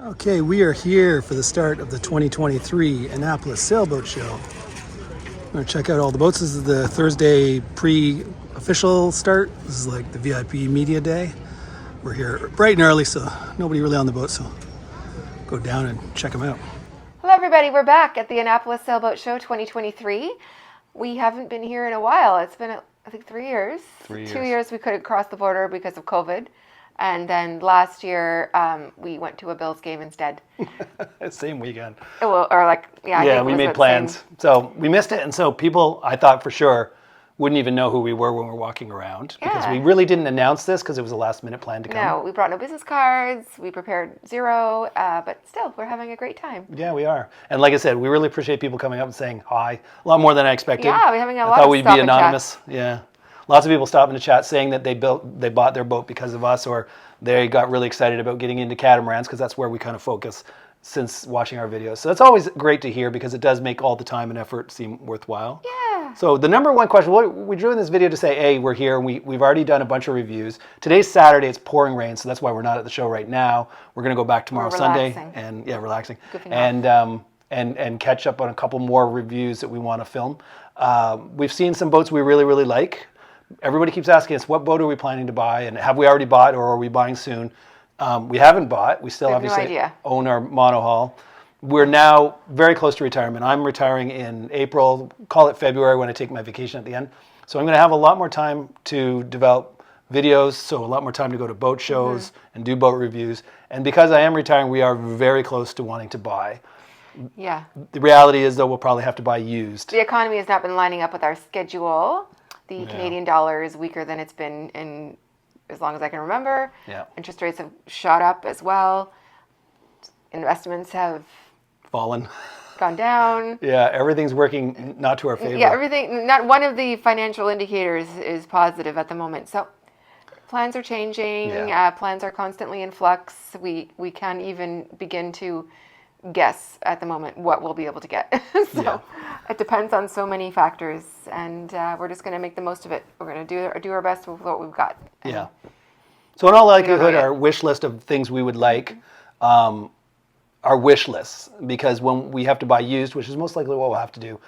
Okay, we are here for the start of the 2023 Annapolis Sailboat Show. I'm going to check out all the boats. This is the Thursday pre-official start. This is like the VIP media day. We're here bright and early, so nobody really on the boat, so go down and check them out. Hello everybody, we're back at the Annapolis Sailboat Show 2023. We haven't been here in a while. It's been, I think, 3 years. 3 years. 2 years we couldn't cross the border because of COVID. And then last year, we went to a Bills game instead. Same weekend. Well, or like, I think it we was made the plans. same. So we missed it. And so people, I thought for sure, wouldn't even know who we were when we were walking around. Because Yeah. we really didn't announce this because it was a last minute plan to come. No, we brought no business cards. We prepared zero, but still, we're having a great time. Yeah, we are. And like I said, we really appreciate people coming up and saying hi. A lot more than I expected. Yeah, we're having a lot I thought of we'd stop be and anonymous. Yeah. Lots of people stopping to chat saying that they bought their boat because of us, or they got really excited about getting into Catamarans because that's where we kind of focus since watching our videos. So it's always great to hear because it does make all the time and effort seem worthwhile. Yeah. So the number one question, we drew in this video to say, hey, we're here, and we've already done a bunch of reviews. Today's Saturday, it's pouring rain, so that's why we're not at the show right now. We're going to go back tomorrow, Sunday, and relaxing, and catch up on a couple more reviews that we want to film. We've seen some boats we really, really like. Everybody keeps asking us, what boat are we planning to buy, and have we already bought, or are we buying soon? We haven't bought. We still obviously own our monohull. We're now very close to retirement. I'm retiring in April, call it February when I take my vacation at the end. So I'm going to have a lot more time to develop videos, so a lot more time to go to boat shows and do boat reviews. And because I am retiring, we are very close to wanting to buy. Yeah. The reality is, though, we'll probably have to buy used. The economy has not been lining up with our schedule. The Canadian dollar is weaker than it's been in as long as I can remember. Yeah. Interest rates have shot up as well. Investments have Fallen. gone down. Yeah, everything's working not to our favor. Yeah, everything. Not one of the financial indicators is positive at the moment. So plans are changing. Yeah. Plans are constantly in flux. We can't even begin to guess at the moment what we'll be able to get. So it depends on so many factors, and we're just going to make the most of it. We're going to do our best with what we've got. And yeah. So in all likelihood, yet. our wish list of things we would like are wish lists, because when we have to buy used, which is most likely what we'll have to do,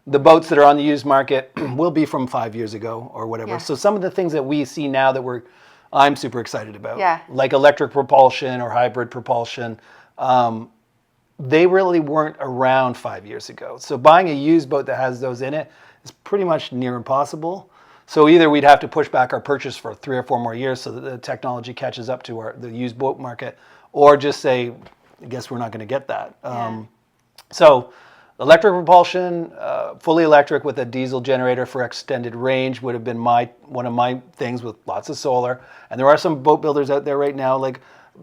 the boats that are on the used market will be from 5 years ago or whatever. Yeah. So some of the things that we see now that I'm super excited about, Yeah. like electric propulsion or hybrid propulsion, they really weren't around 5 years ago. So buying a used boat that has those in it is pretty much near impossible. So either we'd have to push back our purchase for 3 or 4 more years so that the technology catches up to the used boat market, or just say, I guess we're not going to get that. So electric propulsion, fully electric with a diesel generator for extended range would have been one of my things, with lots of solar. And there are some boat builders out there right now, like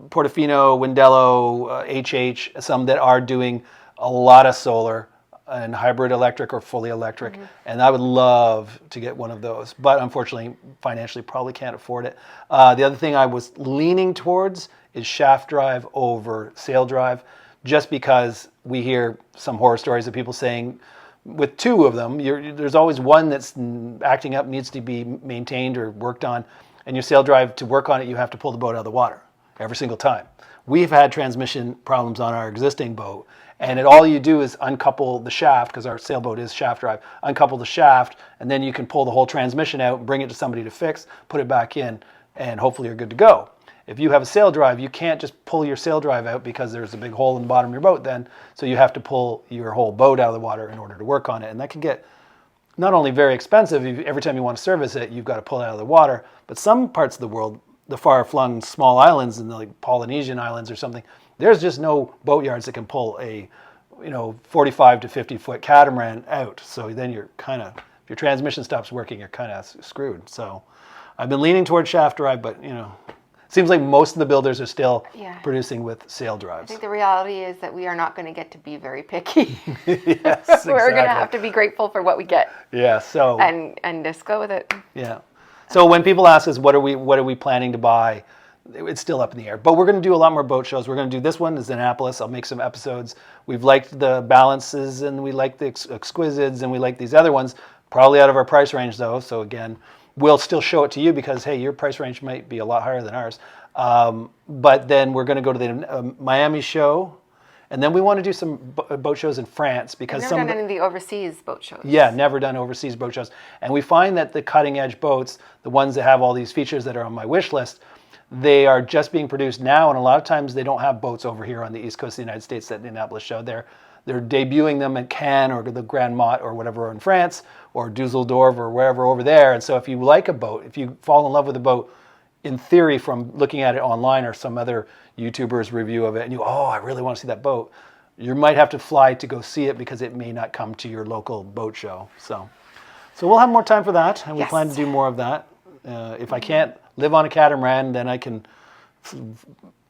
Portofino, Windello, HH, some that are doing a lot of solar and hybrid electric or fully electric. And I would love to get one of those, but unfortunately, financially, probably can't afford it. The other thing I was leaning towards is shaft drive over sail drive, just because we hear some horror stories of people saying with two of them, there's always one that's acting up, needs to be maintained or worked on, and your sail drive, to work on it, you have to pull the boat out of the water every single time. We've had transmission problems on our existing boat, and all you do is uncouple the shaft, because our sailboat is shaft drive, uncouple the shaft, and then you can pull the whole transmission out and bring it to somebody to fix, put it back in, and hopefully you're good to go. If you have a sail drive, you can't just pull your sail drive out because there's a big hole in the bottom of your boat then, so you have to pull your whole boat out of the water in order to work on it, and that can get not only very expensive, every time you want to service it, you've got to pull it out of the water, but some parts of the world, the far-flung small islands in the like Polynesian islands or something, there's just no boat yards that can pull a 45 to 50 foot catamaran out. So then you're kind of, if your transmission stops working, you're kind of screwed. So I've been leaning towards shaft drive, but it seems like most of the builders are still producing with sail drives. I think the reality is that we are not going to get to be very picky. Yes, We're going to have to be grateful for what we get. Yeah. So and just go with it. Yeah. So when people ask us what are we planning to buy, it's still up in the air. But we're going to do a lot more boat shows. We're going to do this one is Annapolis. I'll make some episodes. We've liked the Balances, and we like the Exquisites, and we like these other ones. Probably out of our price range though. So again, we'll still show it to you because hey, your price range might be a lot higher than ours. But then we're going to go to the Miami show, and then we want to do some boat shows in France because I've some never of done any of the overseas boat shows. yeah, never done overseas boat shows. And we find that the cutting edge boats, the ones that have all these features that are on my wish list, they are just being produced now, and a lot of times they don't have boats over here on the east coast of the United States at the Annapolis show. They're debuting them at Cannes or the Grand Mott or whatever in France or Dusseldorf or wherever over there. And so if you like a boat, if you fall in love with a boat, in theory, from looking at it online or some other YouTuber's review of it, and you, oh, I really want to see that boat, you might have to fly to go see it because it may not come to your local boat show. So we'll have more time for that, and we Yes. plan to do more of that. If I can't live on a catamaran, then I can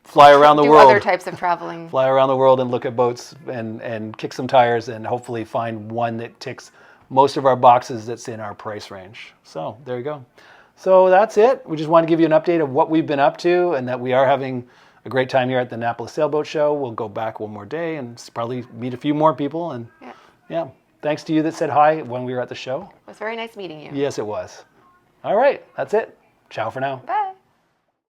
fly around the Do world. other types of traveling. Fly around the world and look at boats and kick some tires and hopefully find one that ticks most of our boxes that's in our price range. So there you go. So that's it. We just want to give you an update of what we've been up to and that we are having a great time here at the Annapolis Sailboat Show. We'll go back one more day and probably meet a few more people. And yeah, thanks to you that said hi when we were at the show. It was very nice meeting you. Yes, it was. All right, that's it. Ciao for now. Bye.